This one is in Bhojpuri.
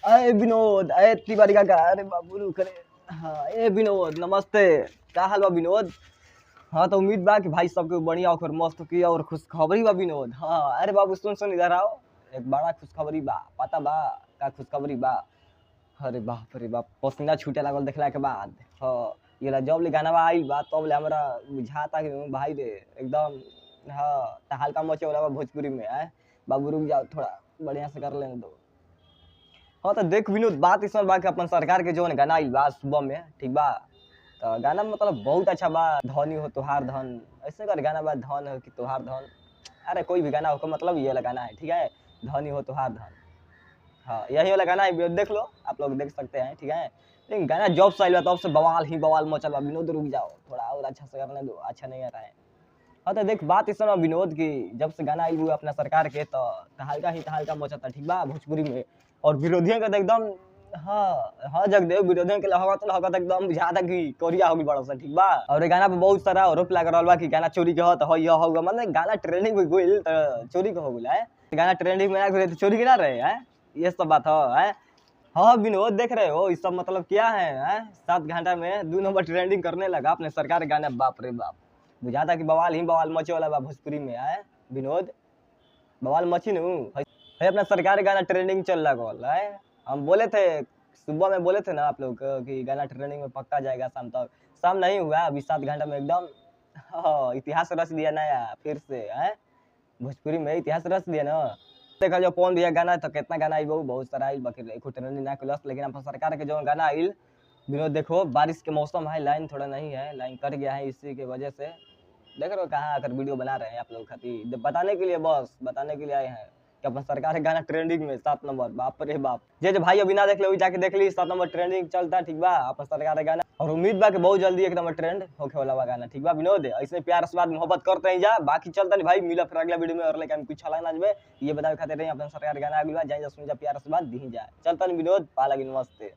अरे विनोद, अरे तिवारी काका, अरे बाबू रुक रे। हाँ ए विनोद नमस्ते। का हाल बा विनोद? हाँ तो उम्मीद बा कि भाई सबके बढ़िया और मस्त की और खुशखबरी बा विनोद। हाँ अरे बाबू सुन सुन इधर आओ। एक बड़ा खुशखबरी बा, पता बा का खुशखबरी बा? अरे बाप रे बाप, पसीना छूटे लागल देखला के बाद। हाँ ये ला जब ले गाना आई बा तब ले हमरा बुझाता कि भाई रे एकदम। हाँ तहलका मचे वाला बा भोजपुरी में है। बाबू रुक जाओ थोड़ा, बढ़िया से कर लेने दो। हाँ तो देख विनोद, बात इस बा कि अपन सरकार के जो गाना आइल बा सुबह में, ठीक बा? तो गाना मतलब बहुत अच्छा बा। धनी हो तोहार धन, ऐसे कर गाना बा, धन हो कि तोहार धन। अरे कोई भी गाना हो मतलब ये वाला गाना है, ठीक है? धनी हो तोहार धन। हाँ यही वाला गाना है, देख लो, आप लोग देख सकते हैं, ठीक है? लेकिन गाना जॉब से आइल बा तब से बवाल ही बवाल मचल बा। विनोद रुक जाओ थोड़ा और अच्छा से करने दो, अच्छा नहीं आ रहा है। हाँ तो देख बात इस समय विनोद की, जब से गाना आई हुआ अपना सरकार के तो तहलका ही तहलका मचता, ठीक बा भोजपुरी में। और विरोधियों का तो एकदम। हाँ हाँ जगदेव, विरोधियों के लहका तो एकदम बुझाता कि कोरिया होगी बड़ा सा, ठीक बा? और ये गाना पे बहुत सारा आरोप लग रहा बा कि गाना चोरी के हो तो हो यह होगा, मतलब गाना ट्रेंडिंग में गइल तो चोरी के हो गइल है। गाना ट्रेंडिंग में ना गइल तो चोरी के ना रहे है, ये सब बात है। हाँ विनोद देख रहे हो ये सब मतलब क्या है? 7 घंटा में 2 नंबर ट्रेंडिंग करने लगा अपने सरकार के गाना, बाप रे बाप। बुझाता कि बवाल ही बवाल मचे वाला बा भोजपुरी में है विनोद। बवाल मची नू है, अपना सरकारी गाना ट्रेंडिंग चल रहा है। हम बोले थे सुबह में, बोले थे ना आप लोग को कि गाना ट्रेंडिंग में पक्का जाएगा शाम तक। शाम नहीं हुआ, अभी 7 घंटा में एकदम। हाँ इतिहास रच दिया नया फिर से है, भोजपुरी में इतिहास रच दिया ना। देखा जो कौन दिया गाना तो कितना गाना आई, बहुत सारा आई, बाकी ट्रेंडिंग ना क्लास। लेकिन अपन सरकार के जो गाना आई विनोद, देखो बारिश के मौसम है, लाइन थोड़ा नहीं है, लाइन कट गया है, इसी की वजह से देख रहे हो कहाँ आकर वीडियो बना रहे हैं आप लोग खातिर, बताने के लिए, बस बताने के लिए आए हैं कि अपन सरकार के गाना ट्रेंडिंग में 7 नंबर, बाप रे बाप। जे भाई अभी ना देख ले जाके देख ली, 7 नंबर ट्रेंडिंग चलता, ठीक बा? अपन सरकार के गाना और उम्मीद बा कि बहुत जल्दी 1 नंबर ट्रेंड होके वाला बा गाना, ठीक बा विनोद? ऐसे प्यार आशीर्वाद मोहब्बत करते हैं जा, बाकी चलता नहीं भाई, मिला फिर अगला वीडियो में। और लेकिन कुछ अच्छा लगना चाहिए ये बतावे खातिर रही अपन सरकार गाना अगली बार जाए, सुन जा प्यार आशीर्वाद दी जाए, चलता नहीं विनोद, पा लगी नमस्ते।